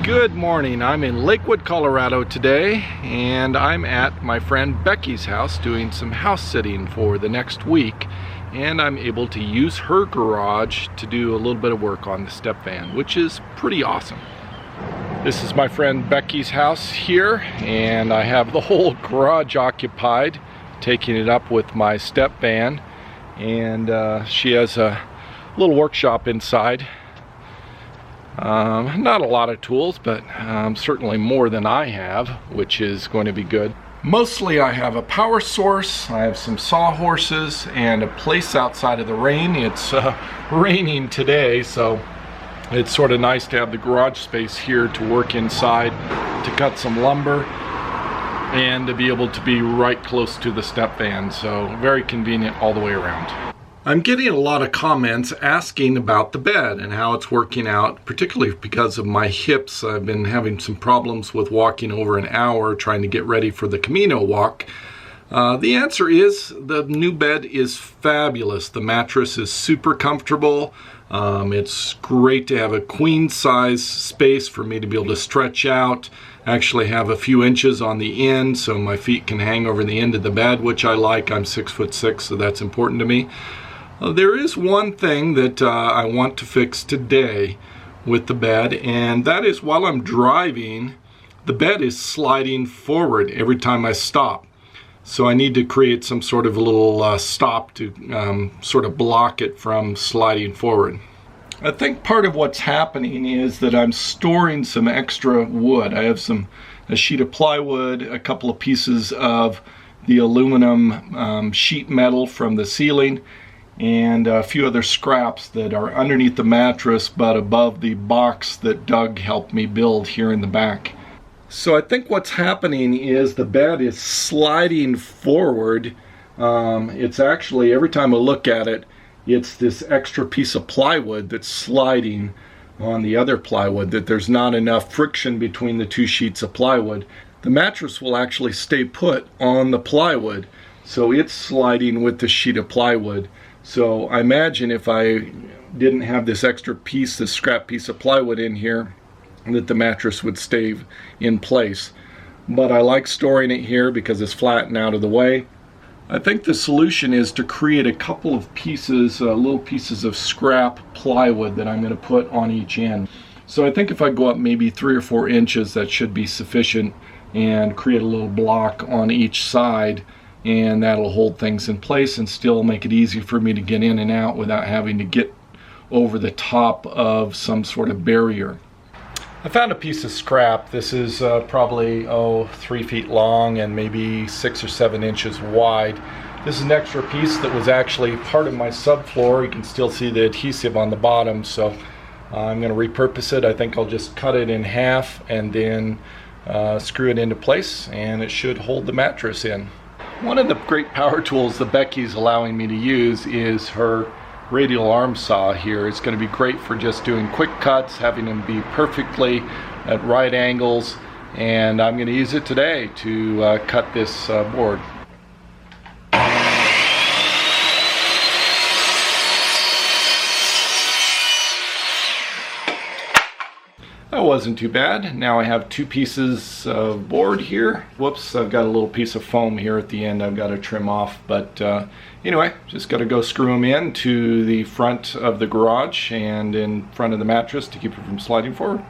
Good morning. I'm in Lakewood, Colorado today, and I'm at my friend Becky's house doing some house sitting for the next week, and I'm able to use her garage to do a little bit of work on the step van, which is pretty awesome. This is my friend Becky's house here, and I have the whole garage occupied, taking it up with my step van, and she has a little workshop inside. Not a lot of tools, but certainly more than I have, which is going to be good. Mostly I have a power source, I have some sawhorses, and a place outside of the rain. It's raining today, so it's sort of nice to have the garage space here to work inside, to cut some lumber, and to be able to be right close to the step van, so very convenient all the way around. I'm getting a lot of comments asking about the bed and how it's working out, particularly because of my hips. I've been having some problems with walking over an hour trying to get ready for the Camino walk. The answer is the new bed is fabulous. The mattress is super comfortable. It's great to have a queen size space for me to be able to stretch out. I actually have a few inches on the end so my feet can hang over the end of the bed, which I like. I'm 6'6", so that's important to me. There is one thing that I want to fix today with the bed, and that is while I'm driving, the bed is sliding forward every time I stop. So I need to create some sort of a little stop to sort of block it from sliding forward. I think part of what's happening is that I'm storing some extra wood. I have a sheet of plywood, a couple of pieces of the aluminum sheet metal from the ceiling, and a few other scraps that are underneath the mattress but above the box that Doug helped me build here in the back. So I think what's happening is the bed is sliding forward. It's actually, every time I look at it, it's this extra piece of plywood that's sliding on the other plywood, that there's not enough friction between the two sheets of plywood. The mattress will actually stay put on the plywood, so it's sliding with the sheet of plywood. So I imagine if I didn't have this extra piece, this scrap piece of plywood in here, that the mattress would stay in place. But I like storing it here because it's flat and out of the way. I think the solution is to create a couple of pieces, little pieces of scrap plywood that I'm going to put on each end. So I think if I go up maybe 3 or 4 inches, that should be sufficient, and create a little block on each side, and that'll hold things in place and still make it easy for me to get in and out without having to get over the top of some sort of barrier. I found a piece of scrap. This is probably 3 feet long and maybe 6 or 7 inches wide. This is an extra piece that was actually part of my subfloor. You can still see the adhesive on the bottom, so I'm going to repurpose it. I think I'll just cut it in half and then screw it into place, and it should hold the mattress in. One of the great power tools that Becky's allowing me to use is her radial arm saw here. It's going to be great for just doing quick cuts, having them be perfectly at right angles, and I'm going to use it today to cut this board. That wasn't too bad. Now I have 2 pieces of board here. Whoops, I've got a little piece of foam here at the end I've got to trim off, but anyway, just got to go screw them in to the front of the garage and in front of the mattress to keep it from sliding forward.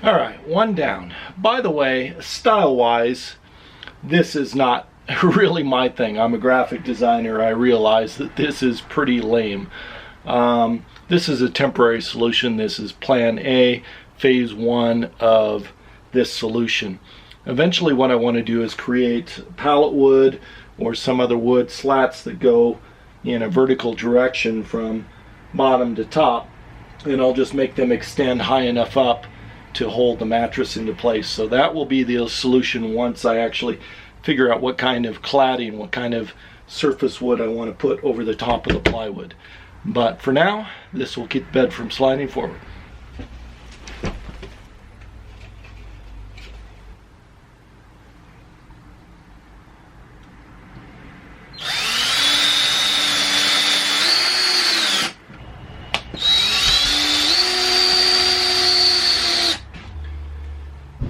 Alright, one down. By the way, style-wise, this is not really my thing. I'm a graphic designer. I realize that this is pretty lame. This is a temporary solution. This is plan A, phase 1 of this solution. Eventually what I want to do is create pallet wood or some other wood slats that go in a vertical direction from bottom to top, and I'll just make them extend high enough up to hold the mattress into place. So that will be the solution once I actually figure out what kind of cladding, what kind of surface wood I want to put over the top of the plywood. But for now, this will keep the bed from sliding forward.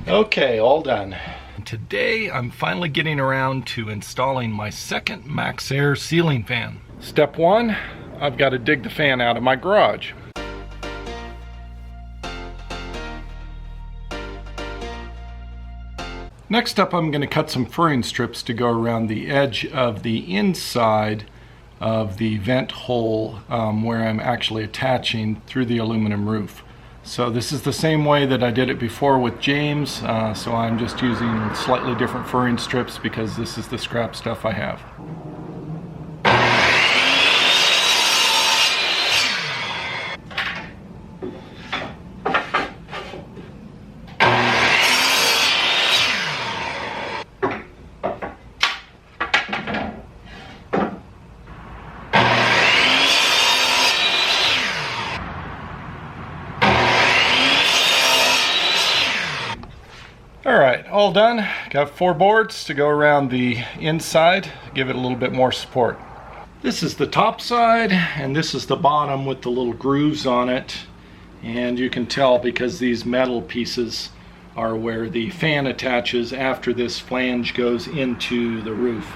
Okay, all done. Today I'm finally getting around to installing my second MaxxAir ceiling fan. Step one, I've got to dig the fan out of my garage. Next up, I'm going to cut some furring strips to go around the edge of the inside of the vent hole where I'm actually attaching through the aluminum roof. So this is the same way that I did it before with James, so I'm just using slightly different furring strips because this is the scrap stuff I have. Alright, all done. Got 4 boards to go around the inside, give it a little bit more support. This is the top side, and this is the bottom with the little grooves on it. And you can tell because these metal pieces are where the fan attaches after this flange goes into the roof.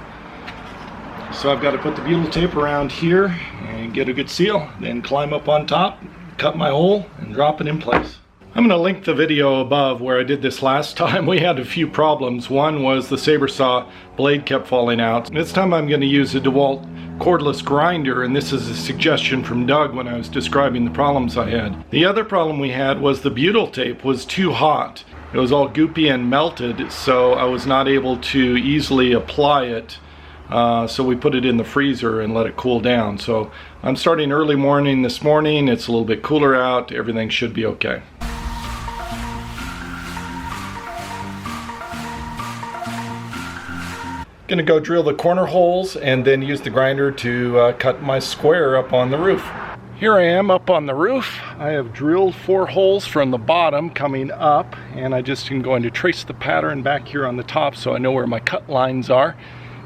So I've got to put the butyl tape around here and get a good seal, then climb up on top, cut my hole, and drop it in place. I'm going to link the video above where I did this last time. We had a few problems. One was the saber saw blade kept falling out. This time I'm going to use a DeWalt cordless grinder, and this is a suggestion from Doug when I was describing the problems I had. The other problem we had was the butyl tape was too hot. It was all goopy and melted, so I was not able to easily apply it. So we put it in the freezer and let it cool down. So I'm starting early morning this morning. It's a little bit cooler out. Everything should be okay. Gonna go drill the corner holes and then use the grinder to cut my square up on the roof. Here I am up on the roof. I have drilled 4 holes from the bottom coming up, and I just am going to trace the pattern back here on the top so I know where my cut lines are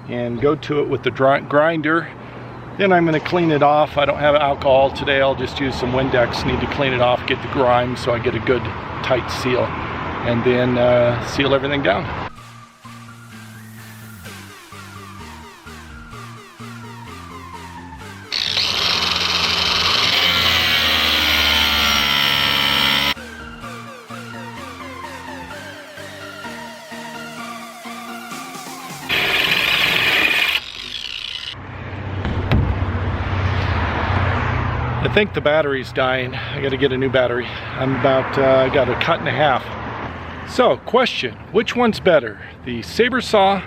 and go to it with the grinder. Then I'm going to clean it off. I don't have alcohol today. I'll just use some Windex. Need to clean it off, get the grime so I get a good tight seal, and then seal everything down. I think the battery's dying. I gotta get a new battery. I'm about, got a cut and a half. So, question, which one's better? The saber saw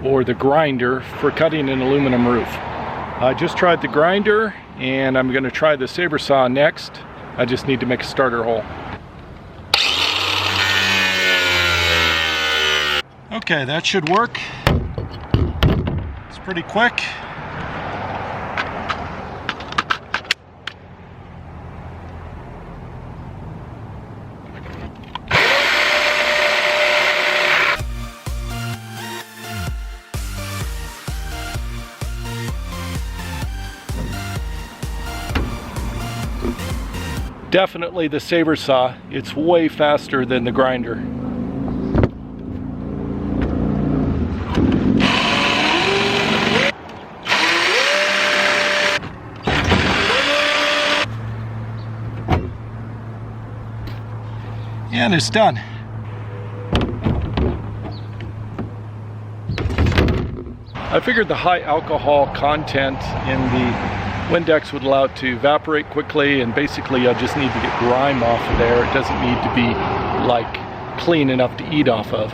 or the grinder for cutting an aluminum roof? I just tried the grinder and I'm gonna try the saber saw next. I just need to make a starter hole. Okay, that should work. It's pretty quick. Definitely the saber saw. It's way faster than the grinder. And it's done. I figured the high alcohol content in the Windex would allow it to evaporate quickly, and basically I just need to get grime off of there. It doesn't need to be like clean enough to eat off of.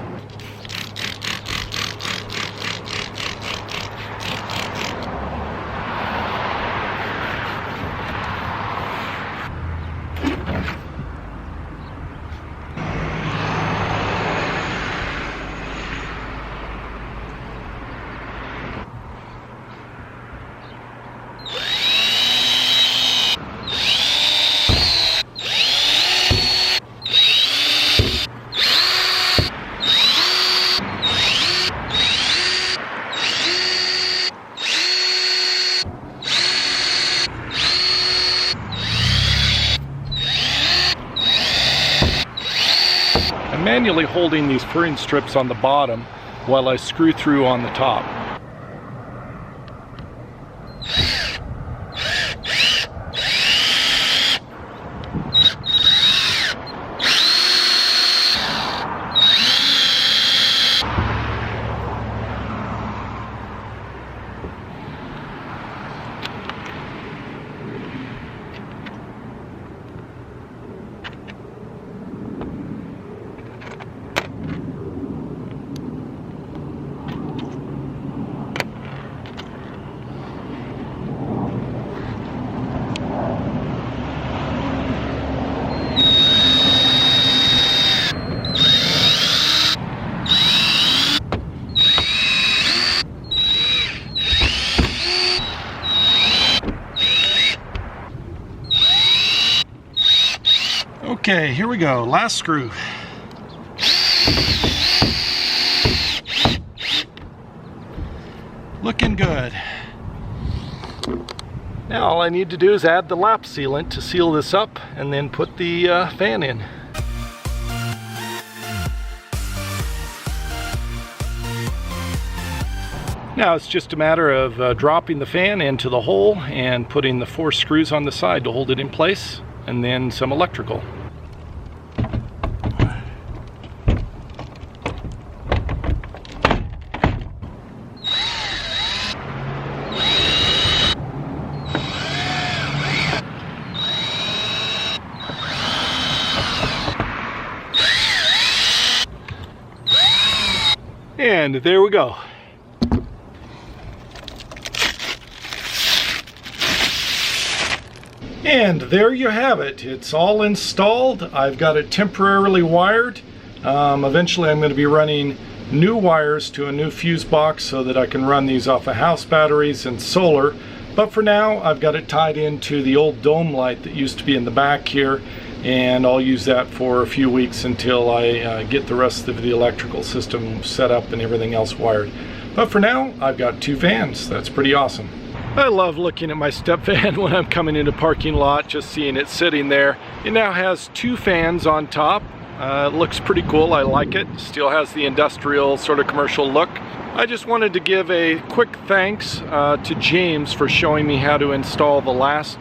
manually holding these furring strips on the bottom while I screw through on the top. Okay, here we go, last screw. Looking good. Now all I need to do is add the lap sealant to seal this up and then put the fan in. Now it's just a matter of dropping the fan into the hole and putting the 4 screws on the side to hold it in place, and then some electrical. And there we go. And there you have it. It's all installed. I've got it temporarily wired. Eventually I'm going to be running new wires to a new fuse box so that I can run these off of house batteries and solar. But for now, I've got it tied into the old dome light that used to be in the back here, and I'll use that for a few weeks until I get the rest of the electrical system set up and everything else wired. But for now, I've got 2 fans. That's pretty awesome. I love looking at my step van when I'm coming into parking lot, just seeing it sitting there. It now has 2 fans on top. It looks pretty cool. I like it. Still has the industrial sort of commercial look. I just wanted to give a quick thanks to James for showing me how to install the last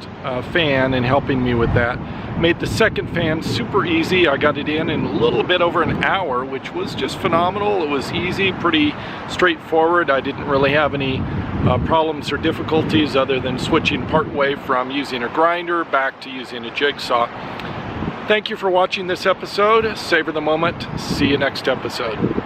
fan and helping me with that. Made the second fan super easy. I got it in a little bit over an hour, which was just phenomenal. It was easy, pretty straightforward. I didn't really have any problems or difficulties other than switching partway from using a grinder back to using a jigsaw. Thank you for watching this episode. Savor the moment. See you next episode.